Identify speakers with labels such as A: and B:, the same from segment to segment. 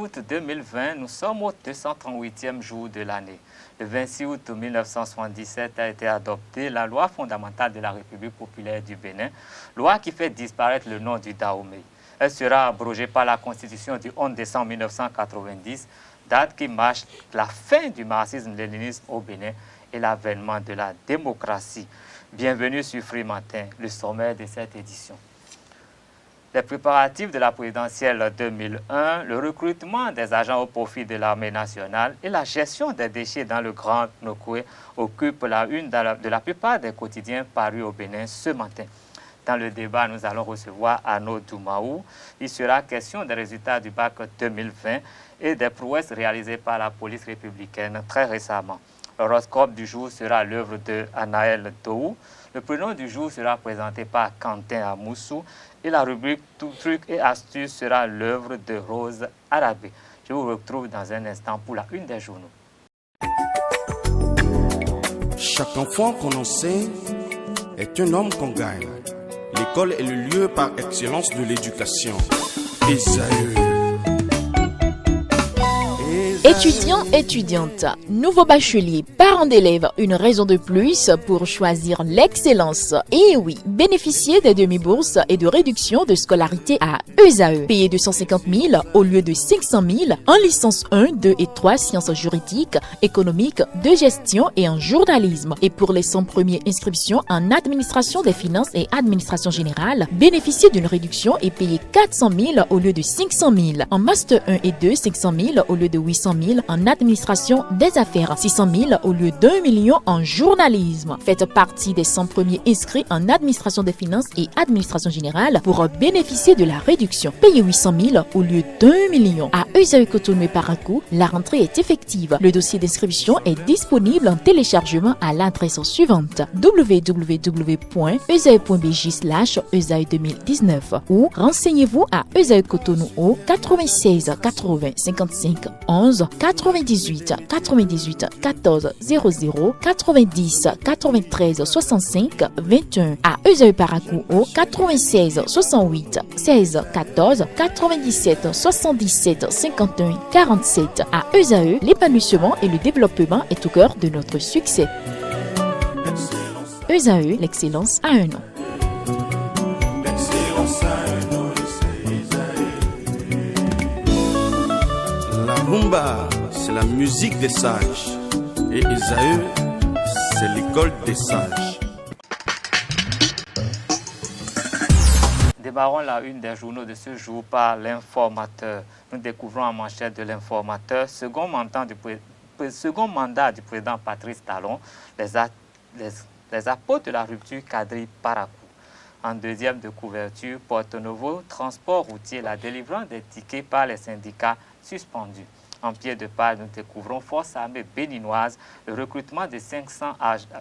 A: août 2020, nous sommes au 238e jour de l'année. Le 26 août 1977 a été adoptée la loi fondamentale de la République populaire du Bénin, loi qui fait disparaître le nom du Dahomey. Elle sera abrogée par la Constitution du 11 décembre 1990, date qui marque la fin du marxisme-léninisme au Bénin et l'avènement de la démocratie. Bienvenue sur Free Matin, le sommaire de cette édition. Les préparatifs de la présidentielle 2001, le recrutement des agents au profit de l'armée nationale et la gestion des déchets dans le Grand Nokoué occupent la une de la plupart des quotidiens parus au Bénin ce matin. Dans le débat, nous allons recevoir Arnaud Doumaou. Il sera question des résultats du bac 2020 et des prouesses réalisées par la police républicaine très récemment. L'horoscope du jour sera l'œuvre de Anaël Dou. Le prénom du jour sera présenté par Quentin Amoussou et la rubrique Tout truc et astuces sera l'œuvre de Rose Arabé. Je vous retrouve dans un instant pour la une des journaux.
B: Chaque enfant qu'on enseigne est un homme qu'on gagne. L'école est le lieu par excellence de l'éducation. Esaü.
C: Étudiants, étudiantes, nouveaux bacheliers, parents d'élèves, une raison de plus pour choisir l'excellence. Et oui, bénéficier des demi-bourses et de réduction de scolarité à ESAE. Payer 250 000 au lieu de 500 000 en licence 1, 2 et 3 sciences juridiques, économiques, de gestion et en journalisme. Et pour les 100 premières inscriptions en administration des finances et administration générale, bénéficier d'une réduction et payer 400 000 au lieu de 500 000. En master 1 et 2, 500 000 au lieu de 800 000 en administration des affaires, 600 000 au lieu d'1 million en journalisme. Faites partie des 100 premiers inscrits en administration des finances et administration générale pour bénéficier de la réduction. Payez 800 000 au lieu d'1 million. À Esaü Cotonou et Parakou, la rentrée est effective. Le dossier d'inscription est disponible en téléchargement à l'adresse suivante www.esaü.bj/esaü2019 ou renseignez-vous à Esaü Cotonou au 96 80 55 11 98 98 14 00 90 93 65 21 à Esaü Parakou au 96 68 16 14 97 77 51 47 à Esaü, l'épanouissement et le développement est au cœur de notre succès. Esaü, l'excellence a un nom.
B: La rumba, c'est la musique des sages. Et Esaü, c'est l'école des sages.
A: Démarrons la une des journaux de ce jour par l'informateur. Nous découvrons en manchette de l'informateur, second mandat du président Patrice Talon, les apôtres de la rupture Kadri Parakou. En deuxième de couverture, Porto Novo, transport routier, la délivrance des tickets par les syndicats suspendus. En pied de page, nous découvrons Force armée béninoise, le recrutement de 500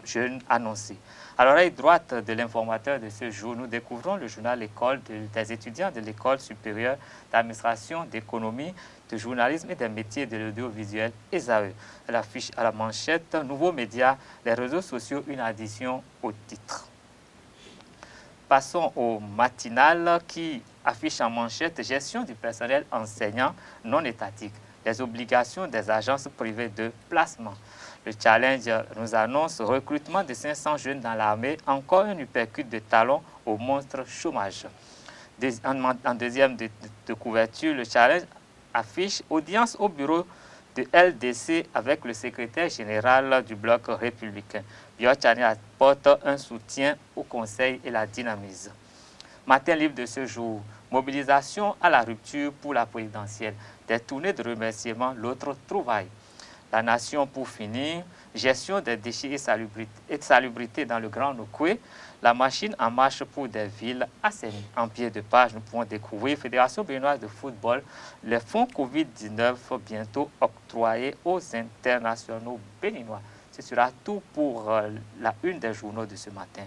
A: jeunes annoncés. À l'oreille droite de l'informateur de ce jour, nous découvrons le journal L'école des étudiants de l'École supérieure d'administration, d'économie, de journalisme et des métiers de l'audiovisuel ESAE. Elle affiche à la manchette Nouveaux médias, les réseaux sociaux, une addition au titre. Passons au matinal qui affiche en manchette gestion du personnel enseignant non étatique, les obligations des agences privées de placement. Le challenge nous annonce recrutement de 500 jeunes dans l'armée, encore un uppercut de talon au monstre chômage. En deuxième de couverture, le challenge affiche audience au bureau de LDC avec le secrétaire général du bloc républicain. Biochani apporte un soutien au conseil et la dynamise. Matin libre de ce jour, mobilisation à la rupture pour la présidentielle, des tournées de remerciements, l'autre trouvaille. La nation pour finir, gestion des déchets et salubrité dans le Grand Nokoué, la machine en marche pour des villes assainies. En pied de page, nous pouvons découvrir Fédération béninoise de football, les fonds Covid-19 bientôt octroyés aux internationaux béninois. Ce sera tout pour la une des journaux de ce matin.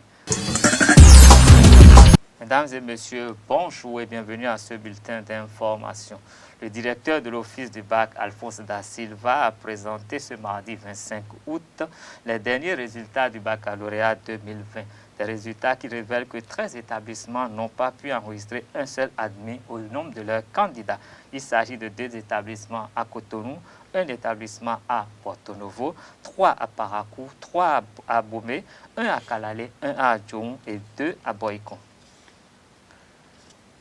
A: Mesdames et messieurs, bonjour et bienvenue à ce bulletin d'information. Le directeur de l'Office du bac, Alphonse Da Silva, a présenté ce mardi 25 août les derniers résultats du baccalauréat 2020. Des résultats qui révèlent que 13 établissements n'ont pas pu enregistrer un seul admis au nombre de leurs candidats. Il s'agit de 2 établissements à Cotonou, un établissement à Porto Novo, 3 à Parakou, 3 à Bomé, 1 à Kalale, 1 à Djoum et 2 à Boycon.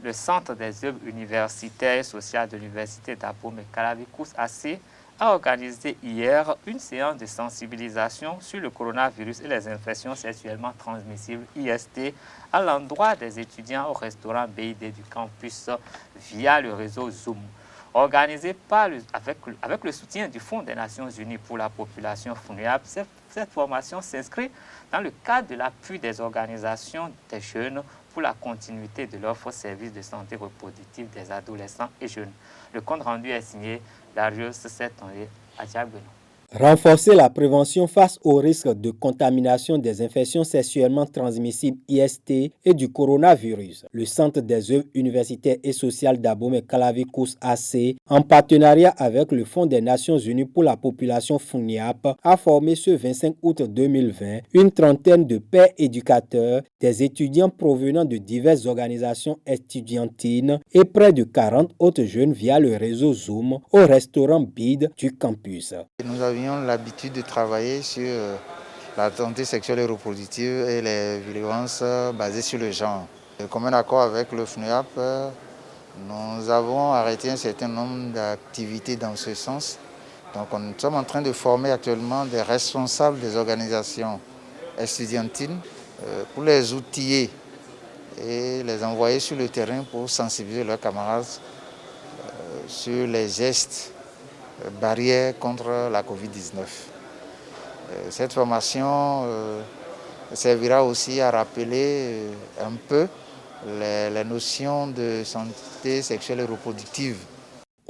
A: Le Centre des œuvres universitaires et sociales de l'Université d'Abomey-Calavi AC a organisé hier une séance de sensibilisation sur le coronavirus et les infections sexuellement transmissibles IST à l'endroit des étudiants au restaurant BID du campus via le réseau Zoom. Organisé avec le soutien du Fonds des Nations Unies pour la population vulnérable, cette formation s'inscrit dans le cadre de l'appui des organisations des jeunes pour la continuité de l'offre service de santé reproductive des adolescents et jeunes. Le compte rendu est signé Darius Setonye à Diagbeno.
D: Renforcer la prévention face au risque de contamination des infections sexuellement transmissibles IST et du coronavirus. Le Centre des œuvres universitaires et sociales d'Abomey-Calavi AC, en partenariat avec le Fonds des Nations Unies pour la population FUNIAP, a formé ce 25 août 2020 une trentaine de pairs éducateurs, des étudiants provenant de diverses organisations estudiantines et près de 40 autres jeunes via le réseau Zoom au restaurant BID du campus.
E: Nous avions l'habitude de travailler sur la santé sexuelle et reproductive et les violences basées sur le genre. Comme un accord avec le FNUAP, nous avons arrêté un certain nombre d'activités dans ce sens. Donc nous sommes en train de former actuellement des responsables des organisations estudiantines pour les outiller et les envoyer sur le terrain pour sensibiliser leurs camarades sur les gestes barrières contre la Covid-19. Cette formation servira aussi à rappeler un peu les notions de santé sexuelle et reproductive.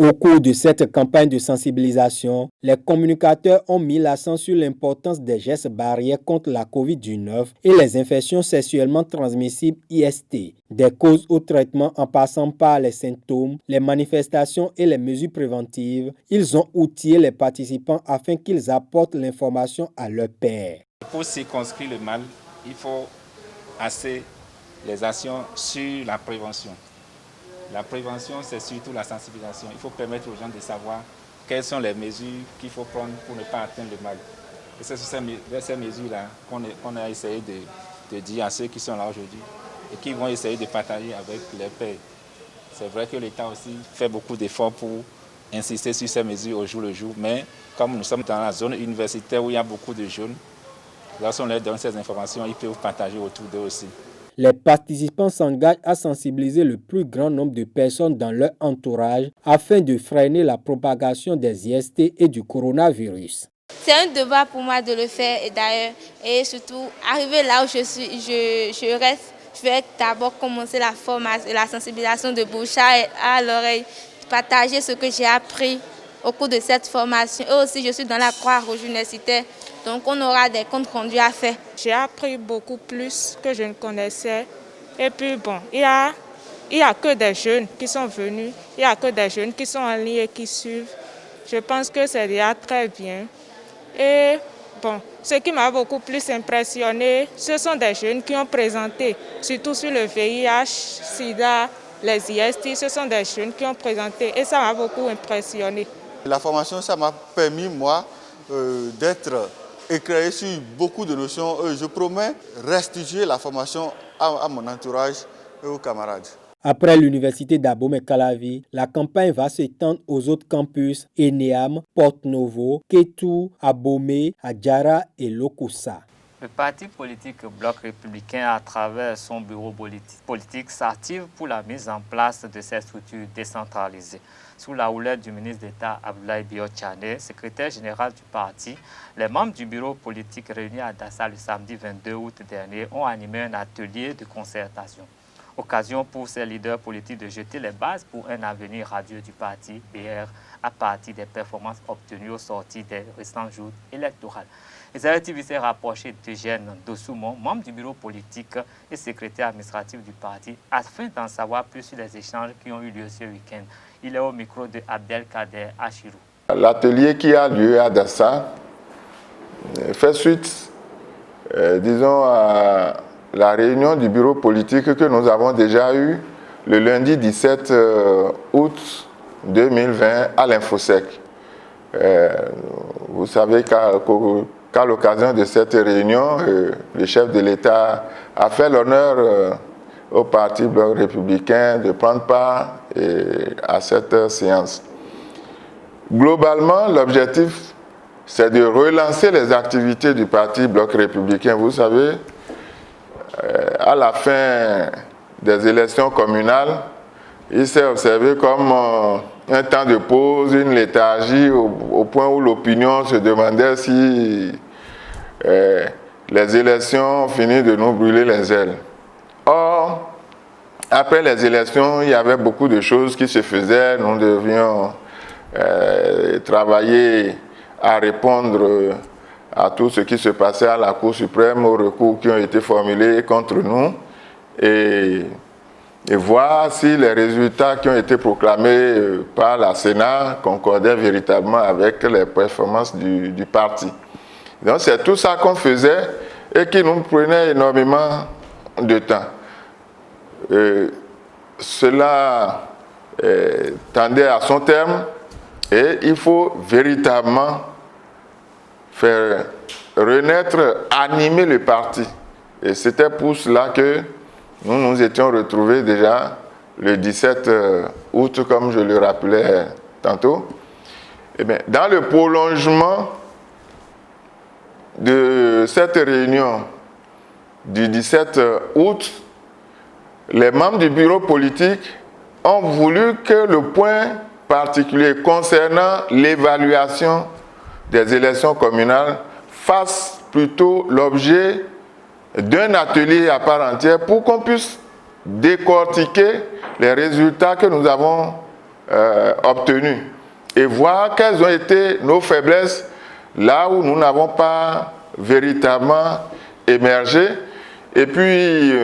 D: Au cours de cette campagne de sensibilisation, les communicateurs ont mis l'accent sur l'importance des gestes barrières contre la COVID-19 et les infections sexuellement transmissibles IST, des causes au traitement en passant par les symptômes, les manifestations et les mesures préventives. Ils ont outillé les participants afin qu'ils apportent l'information à leurs pairs.
F: Pour circonscrire le mal, il faut axer les actions sur la prévention. La prévention, c'est surtout la sensibilisation. Il faut permettre aux gens de savoir quelles sont les mesures qu'il faut prendre pour ne pas atteindre le mal. Et c'est sur ces mesures-là qu'on a essayé de dire à ceux qui sont là aujourd'hui et qui vont essayer de partager avec les pairs. C'est vrai que l'État aussi fait beaucoup d'efforts pour insister sur ces mesures au jour le jour, mais comme nous sommes dans la zone universitaire où il y a beaucoup de jeunes, lorsqu'on leur donne ces informations, ils peuvent partager autour d'eux aussi.
D: Les participants s'engagent à sensibiliser le plus grand nombre de personnes dans leur entourage afin de freiner la propagation des IST et du coronavirus.
G: C'est un devoir pour moi de le faire et d'ailleurs, et surtout, arriver là où je suis, je vais d'abord commencer la formation et la sensibilisation de bouche à l'oreille, partager ce que j'ai appris au cours de cette formation. Et aussi, je suis dans la Croix-Rouge universitaire, donc on aura des comptes rendus à faire.
H: J'ai appris beaucoup plus que je ne connaissais. Et puis bon, il y a que des jeunes qui sont venus, il n'y a que des jeunes qui sont en ligne et qui suivent. Je pense que c'est déjà très bien. Et bon, ce qui m'a beaucoup plus impressionné, ce sont des jeunes qui ont présenté, surtout sur le VIH, SIDA, les IST, ce sont des jeunes qui ont présenté et ça m'a beaucoup impressionné.
I: La formation, ça m'a permis, moi, d'être éclairé sur beaucoup de notions. Je promets restituer la formation à mon entourage et aux camarades.
D: Après l'université d'Abomey-Calavi, la campagne va s'étendre aux autres campus Eneam, Porto Novo, Kétou, Abomey, Adjara et Lokossa.
A: Le parti politique Bloc républicain, à travers son bureau politique, s'active pour la mise en place de ces structures décentralisées. Sous la houlette du ministre d'État Abdoulaye Bio-Tchane, secrétaire général du parti, les membres du bureau politique réunis à Dassa le samedi 22 août dernier ont animé un atelier de concertation. Occasion pour ces leaders politiques de jeter les bases pour un avenir radieux du parti BR à partir des performances obtenues au sortir des récents jours électoraux. Israël TV s'est rapproché d'Eugène Dossoumon, membre du bureau politique et secrétaire administratif du parti, afin d'en savoir plus sur les échanges qui ont eu lieu ce week-end. Il est au micro de Abdelkader Achirou.
J: L'atelier qui a lieu à Dassa fait suite, disons, à la réunion du bureau politique que nous avons déjà eue le lundi 17 août 2020 à l'Infosec. Vous savez qu'à l'occasion de cette réunion, le chef de l'État a fait l'honneur au Parti Bloc républicain de prendre part à cette séance. Globalement, l'objectif, c'est de relancer les activités du Parti Bloc républicain. Vous savez, à la fin des élections communales, il s'est observé comme un temps de pause, une léthargie, au point où l'opinion se demandait si les élections ont fini de nous brûler les ailes. Or, après les élections, il y avait beaucoup de choses qui se faisaient. Nous devions travailler à répondre à tout ce qui se passait à la Cour suprême, aux recours qui ont été formulés contre nous, et voir si les résultats qui ont été proclamés par la Sénat concordaient véritablement avec les performances du parti. Donc c'est tout ça qu'on faisait et qui nous prenait énormément de temps. Cela tendait à son terme et il faut véritablement faire renaître, animer le parti. Et c'était pour cela que nous nous étions retrouvés déjà le 17 août, comme je le rappelais tantôt. Et bien, dans le prolongement de cette réunion du 17 août, les membres du bureau politique ont voulu que le point particulier concernant l'évaluation des élections communales fasse plutôt l'objet d'un atelier à part entière pour qu'on puisse décortiquer les résultats que nous avons obtenus et voir quelles ont été nos faiblesses là où nous n'avons pas véritablement émergé, et puis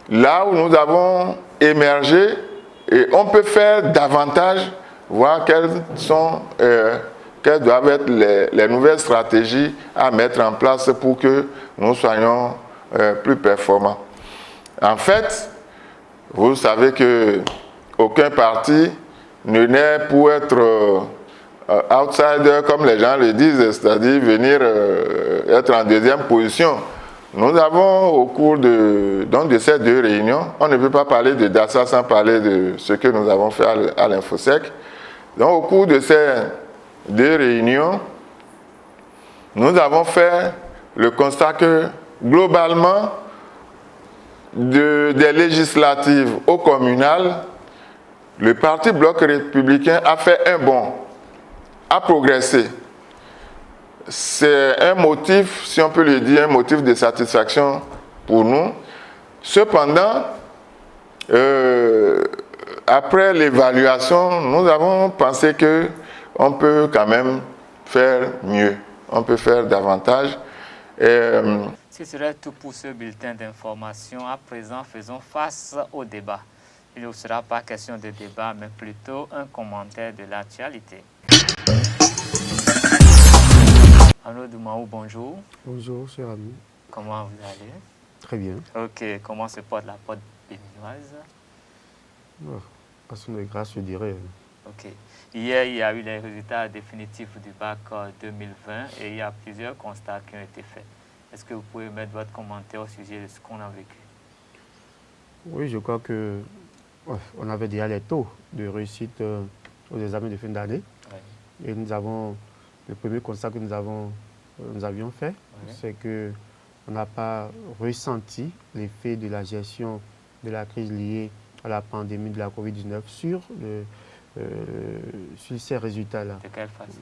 J: là où nous avons émergé, et on peut faire davantage, voir quelles doivent être les nouvelles stratégies à mettre en place pour que nous soyons plus performants. En fait, vous savez qu'aucun parti ne naît pour être outsider, comme les gens le disent, c'est-à-dire venir être en deuxième position. Nous avons, au cours de ces deux réunions, on ne peut pas parler de DASA sans parler de ce que nous avons fait à l'Infosec. Donc, au cours de ces deux réunions, nous avons fait le constat que, globalement, des législatives au communal, le Parti Bloc républicain a fait un bond, a progressé. C'est un motif, si on peut le dire, un motif de satisfaction pour nous. Cependant, après l'évaluation, nous avons pensé qu'on peut quand même faire mieux, on peut faire davantage.
A: Ce serait tout pour ce bulletin d'information. À présent, faisons face au débat. Il ne sera pas question de débat, mais plutôt un commentaire de l'actualité. Arnaud Doumaou, bonjour.
K: Bonjour, cher ami.
A: Comment vous allez?
K: Très bien.
A: Ok, comment se porte la porte béninoise?
K: À son de grâce, je dirais.
A: Ok. Hier, il y a eu les résultats définitifs du bac 2020 et il y a plusieurs constats qui ont été faits. Est-ce que vous pouvez mettre votre commentaire au sujet de ce qu'on a vécu?
K: Oui, je crois que on avait déjà les taux de réussite aux examens de fin d'année. Ouais. Et nous avons, le premier constat que nous avions fait, ouais, c'est qu'on n'a pas ressenti l'effet de la gestion de la crise liée à la pandémie de la COVID-19 sur ces résultats-là.
A: De quelle façon?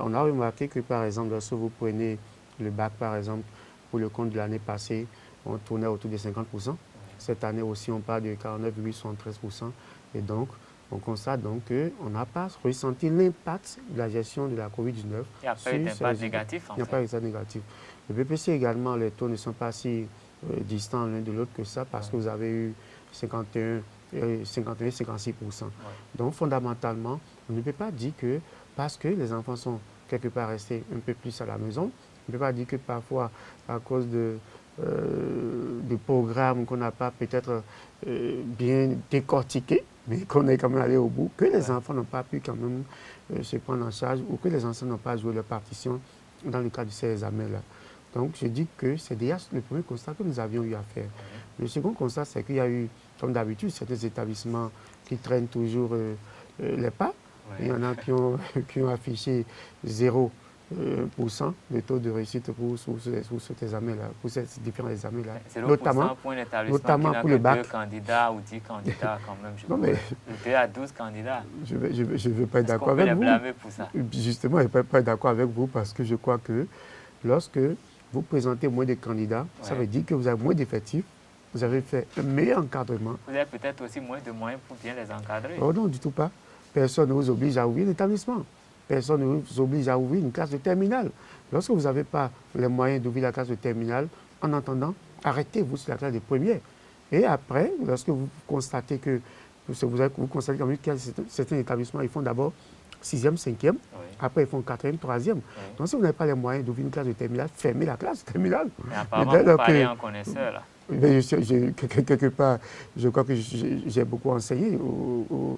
K: On a remarqué que, par exemple, lorsque vous prenez le bac, par exemple, pour le compte de l'année passée, on tournait autour de 50%. Cette année aussi, on parle de 49,73%. Et donc, on constate donc qu'on n'a pas ressenti l'impact de la gestion de la COVID-19.
A: Il n'y a pas eu d'impact négatif, en fait.
K: Il n'y a pas eu d'impact négatif. Le BPC également, les taux ne sont pas si distants l'un de l'autre que ça, parce que vous avez eu 51,56%. Donc, fondamentalement, on ne peut pas dire que parce que les enfants sont quelque part restés un peu plus à la maison, on ne peut pas dire que parfois, à cause de de programmes qu'on n'a pas peut-être bien décortiqués, mais qu'on est quand même allé au bout, que les enfants n'ont pas pu quand même se prendre en charge ou que les enseignants n'ont pas joué leur partition dans le cadre de ces examens-là. Donc, je dis que c'est déjà le premier constat que nous avions eu à faire. Le second constat, c'est qu'il y a eu, comme d'habitude, certains établissements qui traînent toujours les pas. Il y en a qui ont affiché 0% de taux de réussite pour cet examen-là, pour ces différents examens-là.
A: C'est notamment pour un établissement qui n'a que 2 candidats ou 10 candidats quand même. Non, mais 2 à 12 candidats.
K: Je ne veux pas être d'accord avec vous.
A: Pour ça?
K: Justement, je ne veux pas être d'accord avec vous parce que je crois que lorsque vous présentez moins de candidats, ça veut dire que vous avez moins d'effectifs, vous avez fait un meilleur encadrement.
A: Vous avez peut-être aussi moins de moyens pour bien les encadrer.
K: Oh non, du tout pas. Personne ne vous oblige à ouvrir l'établissement. Personne ne vous oblige à ouvrir une classe de terminale. Lorsque vous n'avez pas les moyens d'ouvrir la classe de terminale, en attendant, arrêtez-vous sur la classe de première. Et après, lorsque vous constatez que vous constatez quand même que certains établissements, ils font d'abord 6e, 5e, après ils font 4e, 3e. Donc si vous n'avez pas les moyens d'ouvrir une classe de terminale, fermez la classe de terminale.
A: Mais apparemment, vous parlez en connaisseur, là.
K: Quelque part, je crois que j'ai beaucoup enseigné au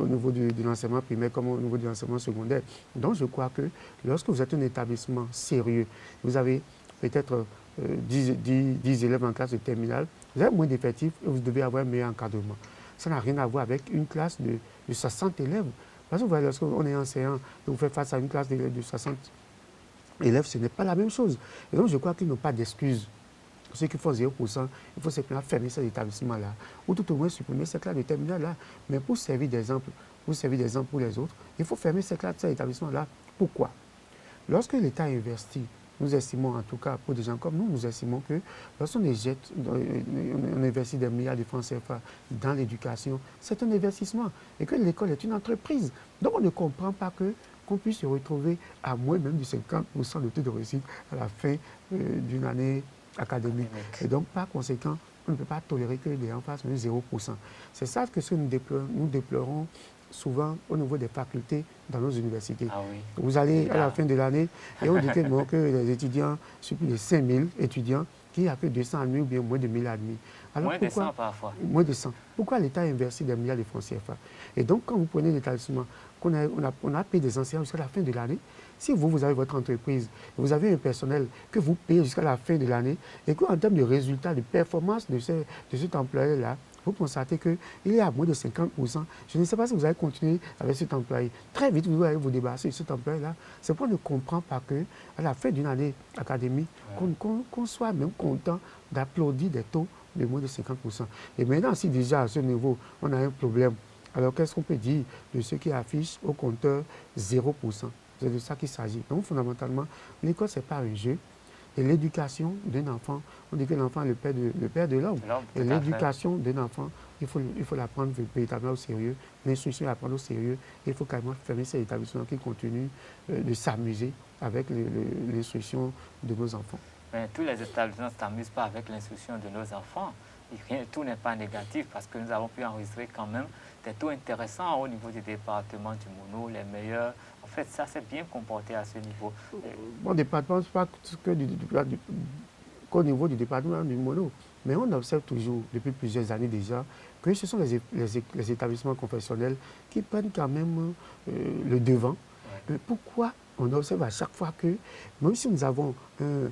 K: niveau de l'enseignement primaire comme au niveau de l'enseignement secondaire. Donc je crois que lorsque vous êtes un établissement sérieux, vous avez peut-être 10 élèves en classe de terminale, vous avez moins d'effectifs et vous devez avoir un meilleur encadrement. Ça n'a rien à voir avec une classe de 60 élèves. Parce que vous voyez, lorsqu'on est enseignant, vous faites face à une classe d'élèves de 60 élèves, ce n'est pas la même chose. Et donc je crois qu'ils n'ont pas d'excuses. Ceux qui font 0%, il faut simplement fermer cet établissement-là, ou tout au moins supprimer cette classe de terminale-là. Mais pour servir d'exemple pour les autres, il faut fermer cet établissement-là. Pourquoi? Lorsque l'État investit, nous estimons, en tout cas pour des gens comme nous estimons que lorsqu'on on investit des milliards de francs CFA dans l'éducation, c'est un investissement et que l'école est une entreprise. Donc on ne comprend pas qu'on puisse se retrouver à moins même de 50% de taux de réussite à la fin d'une année académique. Et donc, par conséquent, on ne peut pas tolérer que les gens fassent même 0%. C'est ça que nous déplorons souvent au niveau des facultés dans nos universités.
A: Ah oui.
K: Vous allez à la fin de l'année et on dit que les étudiants, sur plus de 5000 étudiants, qu'il n'y a que 200 admis ou bien moins de 1000 admis. Alors
A: moins de 100 parfois.
K: Moins de 100. Pourquoi l'État a investi des milliards de francs CFA? Et donc, quand vous prenez l'établissement, on a payé des enseignants jusqu'à la fin de l'année, si vous avez votre entreprise, vous avez un personnel que vous payez jusqu'à la fin de l'année et qu'en termes de résultats, de performance de cet employé-là, vous constatez qu'il y a moins de 50%. Je ne sais pas si vous allez continuer avec cet employé. Très vite, vous allez vous débarrasser de cet employé-là. C'est pour ne comprendre pas qu'à la fin d'une année académique, qu'on soit même content d'applaudir des taux de moins de 50%. Et maintenant, si déjà à ce niveau, on a un problème, alors qu'est-ce qu'on peut dire de ceux qui affichent au compteur 0%? C'est de ça qu'il s'agit. Donc, fondamentalement, l'école, ce n'est pas un jeu. Et l'éducation d'un enfant, on dit que l'enfant est le père de l'homme. Et l'éducation d'un enfant, il faut la prendre véritablement au sérieux. L'instruction, la prendre au sérieux. Il faut carrément fermer ces établissements qui continuent de s'amuser avec l'instruction de nos enfants.
A: Mais tous les établissements ne s'amusent pas avec l'instruction de nos enfants. Tout n'est pas négatif parce que nous avons pu enregistrer quand même des taux intéressants au niveau du département du Mono, les meilleurs. En fait, ça s'est bien comporté à ce niveau.
K: Bon, département, ce n'est pas qu'au niveau du département du Mono. Mais on observe toujours, depuis plusieurs années déjà, que ce sont les établissements confessionnels qui prennent quand même le devant. Mais pourquoi on observe à chaque fois que, même si nous avons un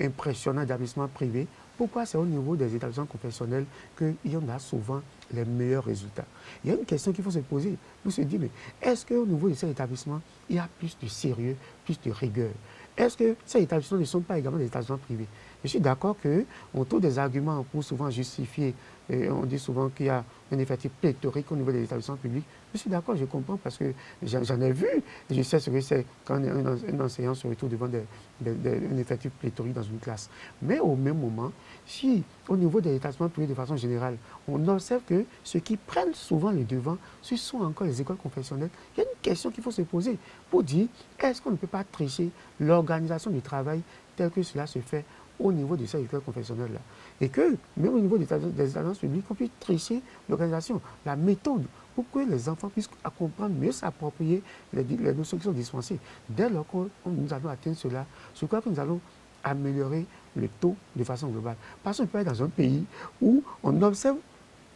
K: impressionnant établissement privé, pourquoi c'est au niveau des établissements confessionnels qu'il y en a souvent les meilleurs résultats? Il y a une question qu'il faut se poser. Vous se dites, mais est-ce qu'au niveau de ces établissements, il y a plus de sérieux, plus de rigueur? Est-ce que ces établissements ne sont pas également des établissements privés? Je suis d'accord qu'on trouve des arguments pour souvent justifier, et on dit souvent qu'il y a un effectif pléthorique au niveau des établissements publics. Je suis d'accord, je comprends, parce que j'en ai vu, je sais ce que c'est quand un enseignant se retrouve devant un effectif pléthorique dans une classe. Mais au même moment, si au niveau des établissements privés de façon générale, on observe que ceux qui prennent souvent le devant, ce sont encore les écoles confessionnelles, il y a une question qu'il faut se poser pour dire, est-ce qu'on ne peut pas tricher l'organisation du travail tel que cela se fait au niveau de ces écoles confessionnelles-là? Et que, même au niveau des agences publiques, on puisse tricher l'organisation, la méthode, pour que les enfants puissent comprendre, mieux s'approprier les notions qui sont dispensées. Dès lors que nous allons atteindre cela, je crois que nous allons améliorer le taux de façon globale. Parce qu'on peut être dans un pays où on observe,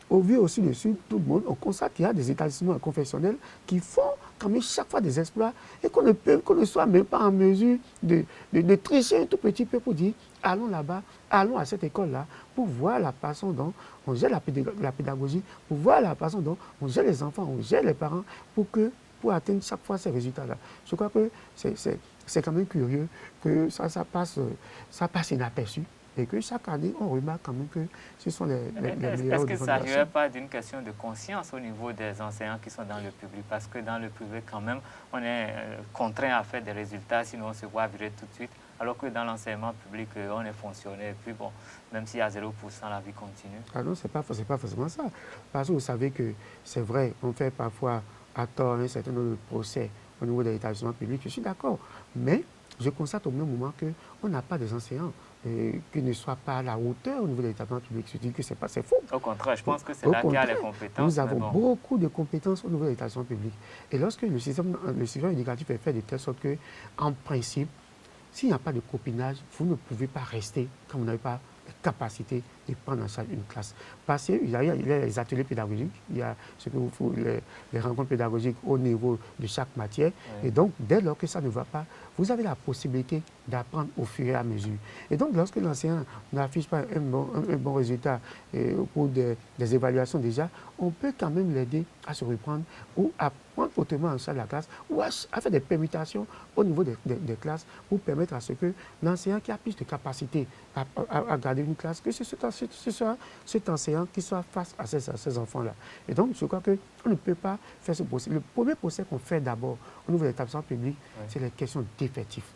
K: au vu aussi du sud, tout le monde, on constate qu'il y a des établissements confessionnels qui font quand même chaque fois des exploits et qu'on ne soit même pas en mesure de tricher un tout petit peu pour dire allons là-bas, allons à cette école-là pour voir la façon dont on gère la pédagogie, pour voir la façon dont on gère les enfants, on gère les parents pour atteindre chaque fois ces résultats-là. Je crois que c'est quand même curieux que ça passe inaperçu. Et que chaque année, on remarque quand même que ce sont les meilleurs.
A: Est-ce que ça n'arrive pas d'une question de conscience au niveau des enseignants qui sont dans le public? Parce que dans le privé, quand même, on est contraint à faire des résultats, sinon on se voit virer tout de suite. Alors que dans l'enseignement public, on est fonctionnaire. Et puis bon, même s'il y a 0%, la vie continue.
K: Ah non, c'est pas forcément ça. Parce que vous savez que c'est vrai, on fait parfois à tort un certain nombre de procès au niveau des établissements publics. Je suis d'accord. Mais je constate au même moment qu'on n'a pas des enseignants qui ne soient pas à la hauteur au niveau de l'établissement public. Je dis que c'est faux.
A: Au contraire, je pense que c'est là qu'il y a les compétences.
K: Nous avons beaucoup de compétences au niveau de l'établissement public. Et lorsque le système éducatif est fait de telle sorte qu'en principe, s'il n'y a pas de copinage, vous ne pouvez pas rester quand vous n'avez pas la capacité de prendre en charge une classe. Parce qu'il y a les ateliers pédagogiques, il y a les rencontres pédagogiques au niveau de chaque matière. Oui. Et donc, dès lors que ça ne va pas, vous avez la possibilité d'apprendre au fur et à mesure. Et donc, lorsque l'enseignant n'affiche pas un bon résultat au cours des évaluations déjà, on peut quand même l'aider à se reprendre ou à prendre autrement en charge la classe ou à faire des permutations au niveau des classes pour permettre à ce que l'enseignant qui a plus de capacité à garder une classe, que ce soit cet enseignant qui soit face à ces enfants-là. Et donc, je crois qu'on ne peut pas faire ce procès. Le premier procès qu'on fait d'abord au niveau de l'établissement public, c'est les questions d'effectifs.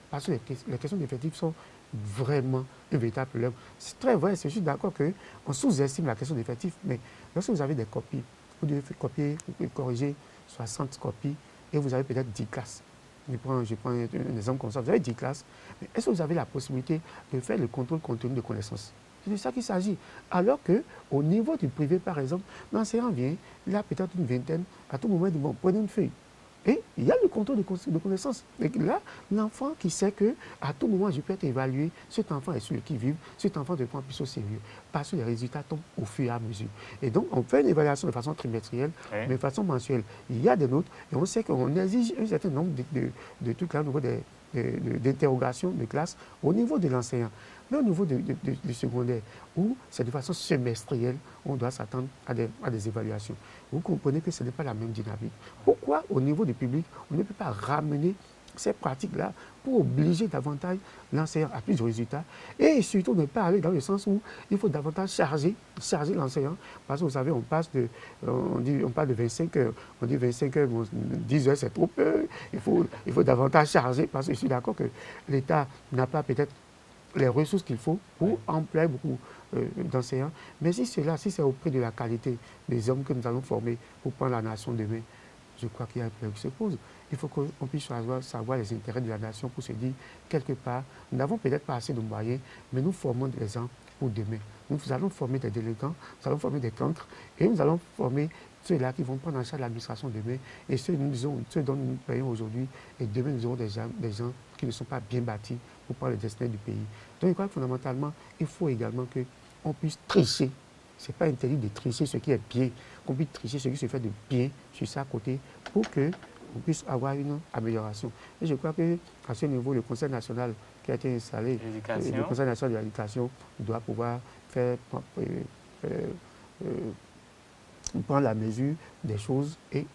K: Parce que les questions d'effectifs sont vraiment un véritable problème. C'est très vrai, je suis d'accord qu'on sous-estime la question d'effectifs, mais lorsque vous avez des copies, vous devez copier, corriger 60 copies et vous avez peut-être 10 classes. Je prends un exemple comme ça, vous avez 10 classes, mais est-ce que vous avez la possibilité de faire le contrôle contenu de connaissances? C'est de ça qu'il s'agit. Alors qu'au niveau du privé, par exemple, l'enseignant vient, il a peut-être une vingtaine, à tout moment, il dit, bon, prenez une feuille. Et il y a le contrôle de connaissances. Et là, l'enfant qui sait qu'à tout moment, je peux être évalué, cet enfant est celui qui vit, cet enfant doit prendre plus au sérieux. Parce que les résultats tombent au fur et à mesure. Et donc, on fait une évaluation de façon trimestrielle, mais de façon mensuelle. Il y a des notes, et on sait qu'on exige un certain nombre de trucs là, au niveau d'interrogations de classe, au niveau de l'enseignant. Mais au niveau du secondaire, où c'est de façon semestrielle, on doit s'attendre à des évaluations. Vous comprenez que ce n'est pas la même dynamique. Pourquoi, au niveau du public, on ne peut pas ramener ces pratiques-là pour obliger davantage l'enseignant à plus de résultats et surtout ne pas aller dans le sens où il faut davantage charger l'enseignant. Parce que vous savez, on parle de 25 heures. On dit 25 heures, bon, 10 heures, c'est trop peu. Il faut davantage charger parce que je suis d'accord que l'État n'a pas peut-être les ressources qu'il faut pour employer beaucoup d'enseignants. Mais si c'est auprès de la qualité des hommes que nous allons former pour prendre la nation demain, je crois qu'il y a un problème qui se pose. Il faut qu'on puisse savoir les intérêts de la nation pour se dire, quelque part, nous n'avons peut-être pas assez de moyens, mais nous formons des gens pour demain. Nous allons former des délinquants, nous allons former des cancres, et nous allons former ceux-là qui vont prendre en charge l'administration demain, et ceux dont nous payons aujourd'hui, et demain nous aurons des gens qui ne sont pas bien bâtis pour prendre le destin du pays. Donc je crois que fondamentalement, il faut également qu'on puisse tricher. Ce n'est pas interdit de tricher ce qui est bien, qu'on puisse tricher ce qui se fait de bien sur sa côté pour qu'on puisse avoir une amélioration. Et je crois qu'à ce niveau, le Conseil national qui a été installé, le Conseil national de l'éducation doit pouvoir prendre la mesure des choses et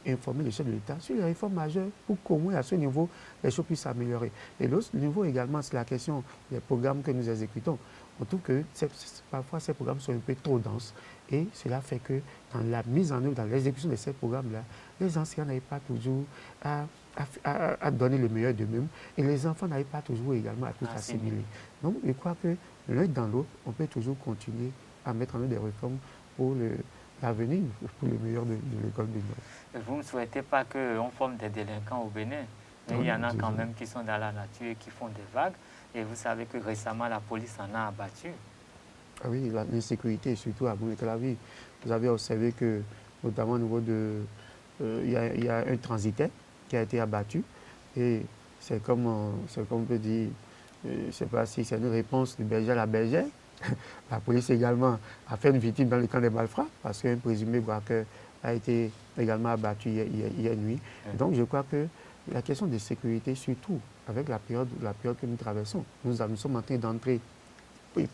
K: informer les chefs de l'État sur les réformes majeures pour qu'au moins à ce niveau, les choses puissent s'améliorer. Et l'autre niveau également, c'est la question des programmes que nous exécutons. On trouve que parfois ces programmes sont un peu trop denses et cela fait que dans la mise en œuvre, dans l'exécution de ces programmes-là, les enseignants n'arrivent pas toujours à donner le meilleur d'eux-mêmes et les enfants n'arrivent pas toujours également à tout assimiler. Donc je crois que l'un dans l'autre, on peut toujours continuer à mettre en œuvre des réformes pour l'avenir, pour le meilleur de l'école du Nord.
A: Vous ne souhaitez pas qu'on forme des délinquants au Bénin, mais il y en a quand même qui sont dans la nature et qui font des vagues. Et vous savez que récemment, la police en a abattu.
K: Ah oui, l'insécurité, surtout à Boumé-Calavi. Vous avez observé que, notamment au niveau de... Il y a un transitaire qui a été abattu. Et c'est comme on peut dire, je ne sais pas si c'est une réponse du berger à la bergère. La police également a fait une victime dans le camp des malfrats parce qu'un présumé braqueur a été également abattu hier nuit. Oui. Donc je crois que la question de sécurité, surtout avec la période que nous traversons, nous sommes en train d'entrer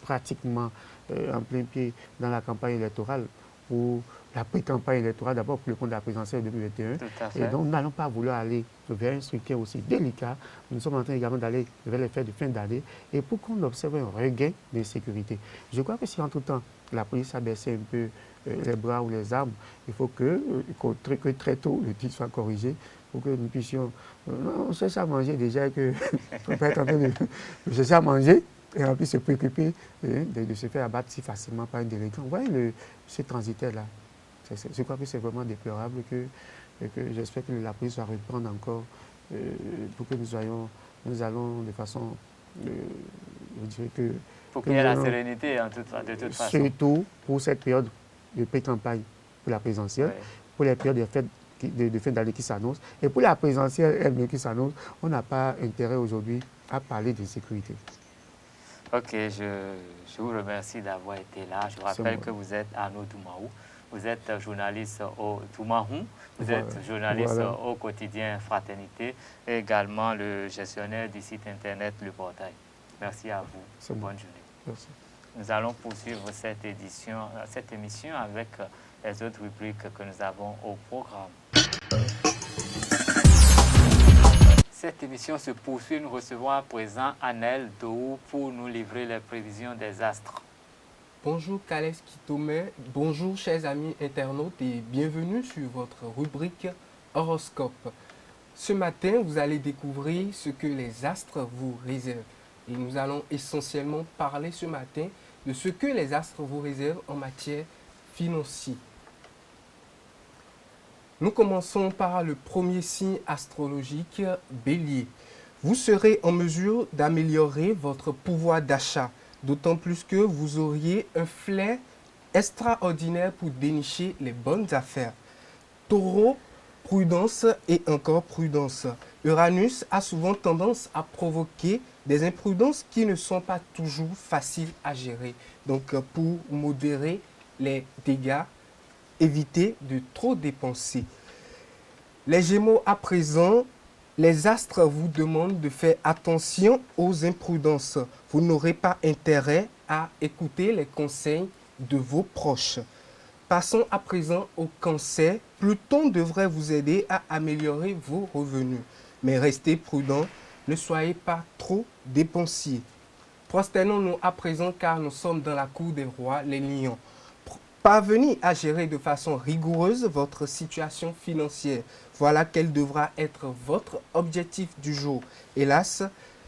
K: pratiquement en plein pied dans la campagne électorale ou la pré-campagne électorale, d'abord pour le compte de la présidentielle 2021. Et donc, nous n'allons pas vouloir aller vers un structure aussi délicat. Nous sommes en train également d'aller vers les fêtes de fin d'année et pour qu'on observe un regain de sécurité. Je crois que si entre-temps, la police a baissé un peu les bras ou les armes, il faut que très tôt le tir soit corrigé pour que nous puissions... on cherche à manger déjà, que on peut être en train de chercher à manger et en plus se préoccuper de se faire abattre si facilement par un délinquant. Vous voyez ce transitaire-là. Je crois que c'est vraiment déplorable que j'espère que la police va reprendre encore pour que nous allons de façon, je dirais que...
A: Pour qu'il y ait la sérénité de toute façon.
K: Surtout pour cette période de pré-campagne pour la présidentielle, oui. Pour les périodes de fin d'année qui s'annoncent et pour la présidentielle elle-même qui s'annonce, on n'a pas intérêt aujourd'hui à parler de sécurité.
A: Ok, je vous remercie d'avoir été là. Je rappelle que vous êtes Arnaud Doumaou. Vous êtes journaliste au Toumahou, vous êtes journaliste au quotidien Fraternité et également le gestionnaire du site internet Le Portail. Merci à vous. Bonne journée.
K: Merci.
A: Nous allons poursuivre cette émission avec les autres rubriques que nous avons au programme. Cette émission se poursuit. Nous recevons à présent Anel Dou pour nous livrer les prévisions des astres.
L: Bonjour Kales Kitome, bonjour chers amis internautes et bienvenue sur votre rubrique Horoscope. Ce matin, vous allez découvrir ce que les astres vous réservent. Et nous allons essentiellement parler ce matin de ce que les astres vous réservent en matière financière. Nous commençons par le premier signe astrologique, Bélier. Vous serez en mesure d'améliorer votre pouvoir d'achat. D'autant plus que vous auriez un flair extraordinaire pour dénicher les bonnes affaires. Taureau, prudence et encore prudence. Uranus a souvent tendance à provoquer des imprudences qui ne sont pas toujours faciles à gérer. Donc pour modérer les dégâts, évitez de trop dépenser. Les Gémeaux à présent, les astres vous demandent de faire attention aux imprudences. Vous n'aurez pas intérêt à écouter les conseils de vos proches. Passons à présent au Cancer. Pluton devrait vous aider à améliorer vos revenus. Mais restez prudent, ne soyez pas trop dépensiers. Prosternons-nous à présent car nous sommes dans la cour des rois, les lions. Parvenez à gérer de façon rigoureuse votre situation financière. Voilà quel devra être votre objectif du jour. Hélas,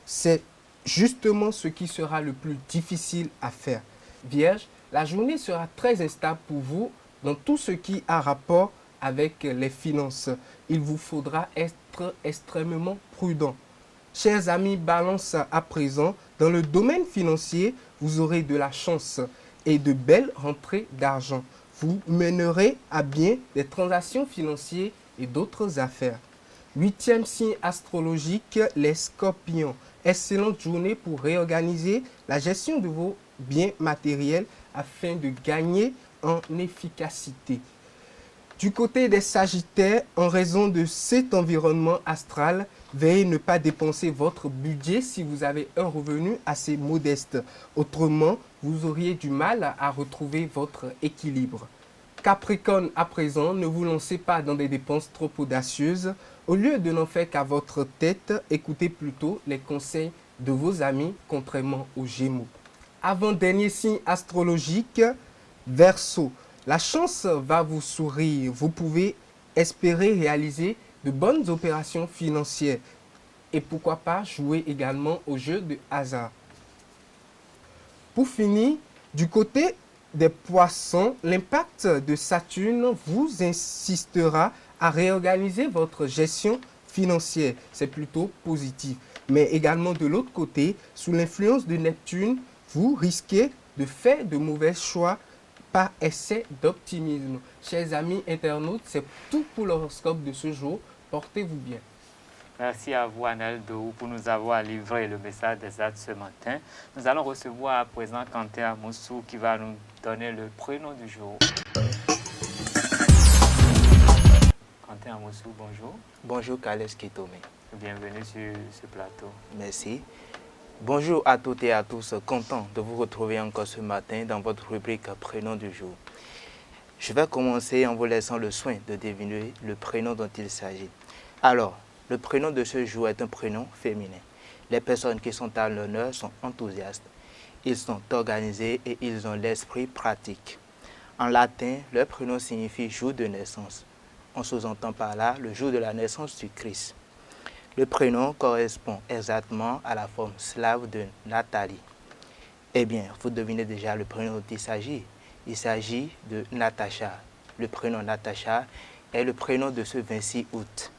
L: c'est justement ce qui sera le plus difficile à faire. Vierge, la journée sera très instable pour vous dans tout ce qui a rapport avec les finances. Il vous faudra être extrêmement prudent. Chers amis Balance à présent, dans le domaine financier, vous aurez de la chance et de belles rentrées d'argent. Vous mènerez à bien des transactions financières et d'autres affaires. 8e signe astrologique, les Scorpions. Excellente journée pour réorganiser la gestion de vos biens matériels afin de gagner en efficacité. Du côté des Sagittaires, en raison de cet environnement astral, veuillez ne pas dépenser votre budget si vous avez un revenu assez modeste. Autrement, vous auriez du mal à retrouver votre équilibre. Capricorne, à présent, ne vous lancez pas dans des dépenses trop audacieuses. Au lieu de n'en faire qu'à votre tête, écoutez plutôt les conseils de vos amis, contrairement aux Gémeaux. Avant-dernier signe astrologique, Verseau. La chance va vous sourire. Vous pouvez espérer réaliser de bonnes opérations financières. Et pourquoi pas jouer également au jeu de hasard. Pour finir, du côté des Poissons, l'impact de Saturne vous incitera à réorganiser votre gestion financière. C'est plutôt positif. Mais également de l'autre côté, sous l'influence de Neptune, vous risquez de faire de mauvais choix par excès d'optimisme. Chers amis internautes, c'est tout pour l'horoscope de ce jour. Portez-vous bien.
A: Merci à vous, Annelle Dou, pour nous avoir livré le message des actes ce matin. Nous allons recevoir à présent Quentin Amoussou qui va nous donner le prénom du jour. Quentin Amoussou, bonjour.
M: Bonjour, Kales Kitome.
A: Bienvenue sur ce plateau.
M: Merci. Bonjour à toutes et à tous, content de vous retrouver encore ce matin dans votre rubrique prénom du jour. Je vais commencer en vous laissant le soin de deviner le prénom dont il s'agit. Alors, le prénom de ce jour est un prénom féminin. Les personnes qui sont à l'honneur sont enthousiastes. Ils sont organisés et ils ont l'esprit pratique. En latin, leur prénom signifie jour de naissance. On sous-entend par là le jour de la naissance du Christ. Le prénom correspond exactement à la forme slave de Nathalie. Eh bien, vous devinez déjà le prénom dont il s'agit. Il s'agit de Natacha. Le prénom Natacha est le prénom de ce 26 août.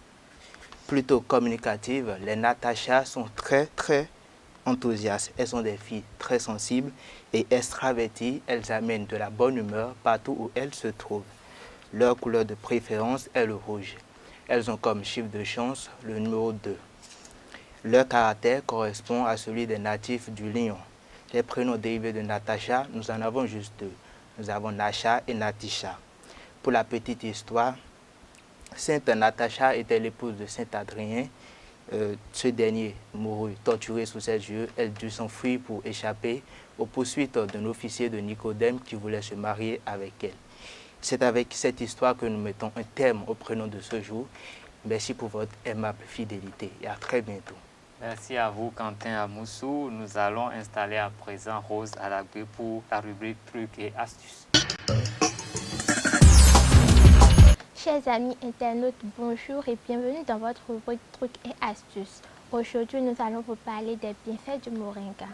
M: Plutôt communicatives, les Natacha sont très enthousiastes. Elles sont des filles très sensibles et extraverties. Elles amènent de la bonne humeur partout où elles se trouvent. Leur couleur de préférence est le rouge. Elles ont comme chiffre de chance le numéro 2. Leur caractère correspond à celui des natifs du Lion. Les prénoms dérivés de Natacha, nous en avons juste deux. Nous avons Nasha et Natisha. Pour la petite histoire, Sainte Natacha était l'épouse de Saint Adrien. Ce dernier mourut torturé sous ses yeux. Elle dut s'enfuir pour échapper aux poursuites d'un officier de Nicodème qui voulait se marier avec elle. C'est avec cette histoire que nous mettons un terme au prénom de ce jour. Merci pour votre aimable fidélité et à très bientôt.
A: Merci à vous, Quentin Amoussou. Nous allons installer à présent Rose Alagbe pour la rubrique Trucs et Astuces.
N: Chers amis internautes, bonjour et bienvenue dans votre rubrique Trucs et Astuces. Aujourd'hui, nous allons vous parler des bienfaits du moringa.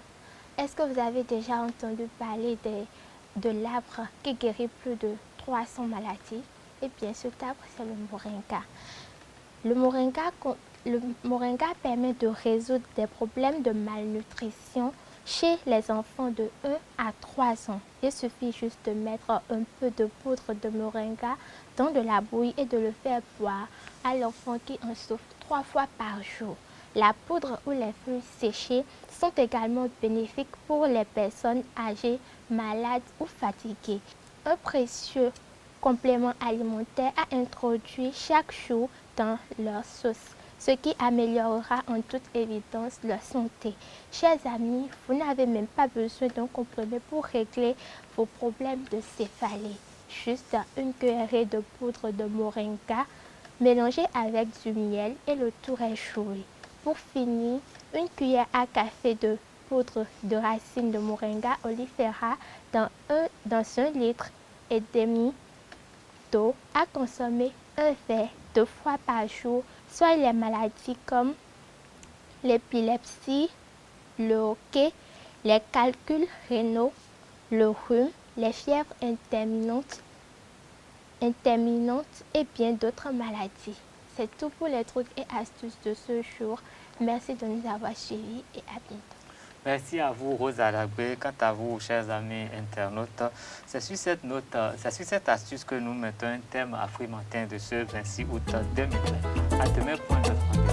N: Est-ce que vous avez déjà entendu parler de l'arbre qui guérit plus de 300 maladies? Eh bien, cet arbre, c'est le moringa. Le moringa permet de résoudre des problèmes de malnutrition chez les enfants de 1 à 3 ans. Il suffit juste de mettre un peu de poudre de moringa dans de la bouillie et de le faire boire à l'enfant qui en souffre 3 fois par jour. La poudre ou les feuilles séchées sont également bénéfiques pour les personnes âgées, malades ou fatiguées. Un précieux complément alimentaire à introduire chaque jour dans leur sauce, ce qui améliorera en toute évidence leur santé. Chers amis, vous n'avez même pas besoin d'un complément pour régler vos problèmes de céphalée. Juste une cuillerée de poudre de moringa mélangée avec du miel et le tout est joué. Pour finir, une cuillère à café de poudre de racines de moringa oleifera dans 1,5 litre d'eau à consommer un verre 2 fois par jour, soit les maladies comme l'épilepsie, le hoquet, les calculs rénaux, le rhume, les fièvres intermittent et bien d'autres maladies. C'est tout pour les trucs et astuces de ce jour. Merci de nous avoir suivis et à bientôt.
A: Merci à vous, Rose Alagbe. Quant à vous, chers amis internautes, c'est sur cette astuce que nous mettons un thème afrimatin de ce 26 août 2020. À demain pour un autre rendez-vous.